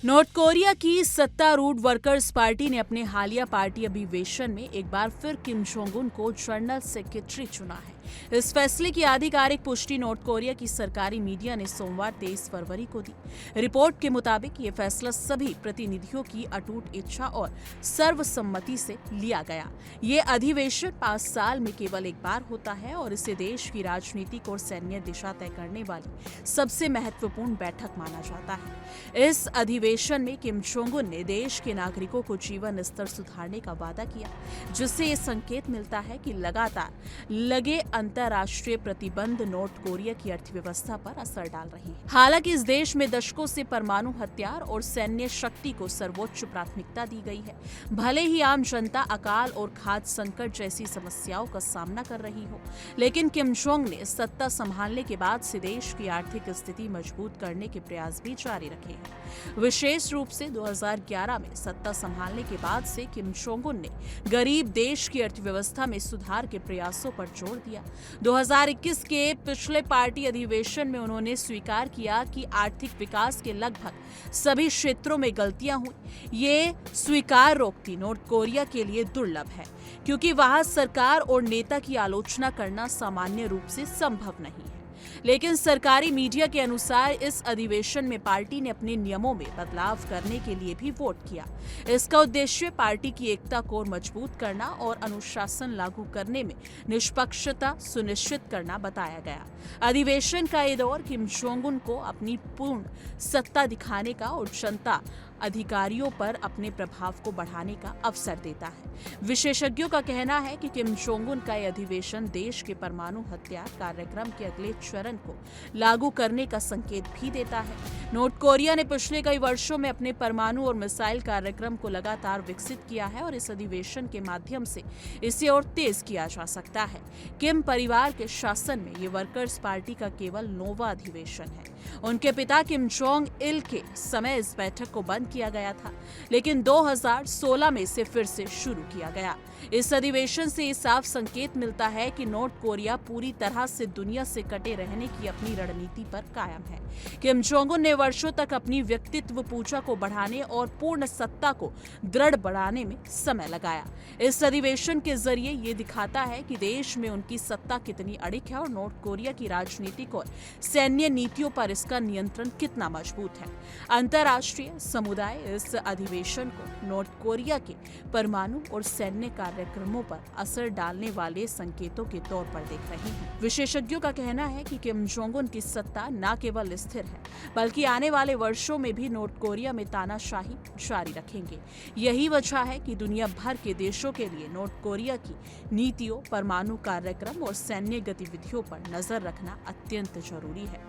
North Korea की सत्तारूढ़ workers party ने अपने हालिया पार्टी अधिवेशन में एक बार फिर किम जोंग उन को जनरल सेक्रेटरी चुना है। इस फैसले की आधिकारिक पुष्टि नॉर्थ कोरिया की सरकारी मीडिया ने सोमवार 23 फरवरी को दी। रिपोर्ट के मुताबिक ये फैसला सभी प्रतिनिधियों की अटूट इच्छा और सर्वसम्मति से लिया गया। ये अधिवेशन 5 साल में केवल एक बार होता है और इसे देश की राजनीतिक और सैन्य दिशा तय करने वाली सबसे महत्वपूर्ण बैठक माना जाता है। इस अधिवेशन में किम जोंग उन ने देश के नागरिकों को जीवन स्तर सुधारने का वादा किया, जिससे ये संकेत मिलता है कि लगातार लगे अंतर्राष्ट्रीय प्रतिबंध नॉर्थ कोरिया की अर्थव्यवस्था पर असर डाल रही है। हालांकि इस देश में दशकों से परमाणु हथियार और सैन्य शक्ति को सर्वोच्च प्राथमिकता दी गई है। भले ही आम जनता अकाल और खाद्य संकट जैसी समस्याओं का सामना कर रही हो, लेकिन किम जोंग ने सत्ता संभालने के बाद से देश की आर्थिक स्थिति मजबूत करने के प्रयास भी जारी रखे हैं। विशेष रूप से 2011 में सत्ता संभालने के बाद से किम जोंग उन ने गरीब देश की अर्थव्यवस्था में सुधार के प्रयासों पर जोर दिया। 2021 के पिछले पार्टी अधिवेशन में उन्होंने स्वीकार किया कि आर्थिक विकास के लगभग सभी क्षेत्रों में गलतियां हुई। ये स्वीकार रोकती नॉर्थ कोरिया के लिए दुर्लभ है, क्योंकि वहां सरकार और नेता की आलोचना करना सामान्य रूप से संभव नहीं है। लेकिन सरकारी मीडिया के अनुसार इस अधिवेशन में पार्टी ने अपने नियमों में बदलाव करने के लिए भी वोट किया। इसका उद्देश्य पार्टी की एकता को मजबूत करना और अनुशासन लागू करने में निष्पक्षता सुनिश्चित करना बताया गया। अधिवेशन का ये दौर किम जोंग उन को अपनी पूर्ण सत्ता दिखाने का और जनता अधिकारियों पर अपने प्रभाव को बढ़ाने का अवसर देता है। विशेषज्ञों का कहना है कि किम जोंग उन का यह अधिवेशन देश के परमाणु हथियार कार्यक्रम के अगले चरण को लागू करने का संकेत भी देता है। नॉर्थ कोरिया ने पिछले कई वर्षों में अपने परमाणु और मिसाइल कार्यक्रम को लगातार विकसित किया है और इस अधिवेशन के माध्यम से इसे और तेज किया जा सकता है। किम परिवार के शासन में ये वर्कर्स पार्टी का केवल 9वां अधिवेशन है। उनके पिता किम जोंग इल के समय इस बैठक को बंद किया गया था, लेकिन 2016 में इसे फिर से शुरू किया गया। इस अधिवेशन से साफ संकेत मिलता है कि नॉर्थ कोरिया पूरी तरह से दुनिया से कटे रहने की अपनी रणनीति पर कायम है। किम जोंग उन ने वर्षों तक अपनी व्यक्तित्व पूजा को बढ़ाने और पूर्ण सत्ता को दृढ़ बढ़ाने में समय लगाया। इस अधिवेशन के जरिए ये दिखाता है कि देश में उनकी सत्ता कितनी अड़िग है और नॉर्थ कोरिया की राजनीतिक और सैन्य नीतियों पर इसका नियंत्रण कितना मजबूत है। अंतर्राष्ट्रीय समुदाय इस अधिवेशन को नॉर्थ कोरिया के परमाणु और सैन्य कार्यक्रमों पर असर डालने वाले संकेतों के तौर पर देख रहे हैं। विशेषज्ञों का कहना है कि किम जोंग उन की सत्ता न केवल स्थिर है, बल्कि आने वाले वर्षों में भी नॉर्थ कोरिया में तानाशाही जारी रखेंगे। यही वजह है कि दुनिया भर के देशों के लिए नॉर्थ कोरिया की नीतियों, परमाणु कार्यक्रम और सैन्य गतिविधियों पर नजर रखना अत्यंत जरूरी है।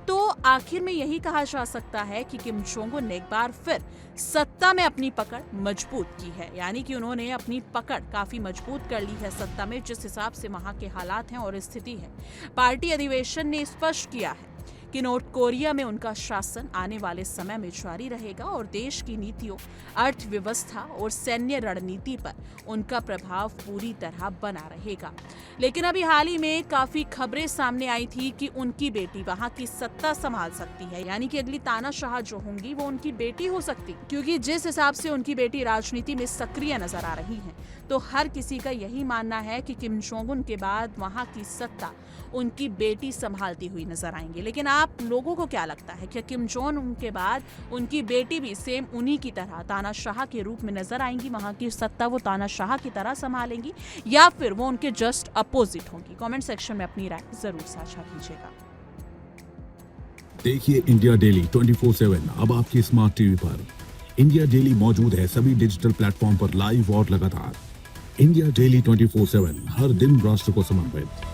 तो आखिर में यही कहा जा सकता है कि किम जोंग उन ने एक बार फिर सत्ता में अपनी पकड़ मजबूत की है, यानी कि उन्होंने अपनी पकड़ काफी मजबूत कर ली है सत्ता में, जिस हिसाब से वहां के हालात हैं और स्थिति है। पार्टी अधिवेशन ने स्पष्ट किया है कि नॉर्थ कोरिया में उनका शासन आने वाले समय में जारी रहेगा और देश की नीतियों, अर्थव्यवस्था और सैन्य रणनीति पर उनका प्रभाव पूरी तरह बना रहेगा। लेकिन अभी हाल ही में काफी खबरें सामने आई थी कि उनकी बेटी वहां की सत्ता संभाल सकती है, यानी कि अगली तानाशाह जो होंगी वो उनकी बेटी हो सकती, क्योंकि जिस हिसाब से उनकी बेटी राजनीति में सक्रिय नजर आ रही है, तो हर किसी का यही मानना है कि किम जोंग उन के बाद वहां की सत्ता उनकी बेटी संभालती हुई नजर आएंगी। लेकिन आप लोगों को क्या लगता है, क्या किम जोंग उन के बाद उनकी बेटी भी सेम उन्हीं की तरह तानाशाह के रूप में नजर आएंगी, वहां की सत्ता वो तानाशाह की तरह संभालेंगी, या फिर वो उनके जस्ट अपोजिट होंगी? कमेंट सेक्शन में अपनी राय जरूर साझा कीजिएगा। देखिए इंडिया डेली 24/7 अब आपकी स्मार्ट टीवी पर। इंडिया डेली मौजूद है सभी डिजिटल प्लेटफॉर्म पर लाइव और लगातार। इंडिया डेली 24/7 हर दिन राष्ट्र को समर्पित।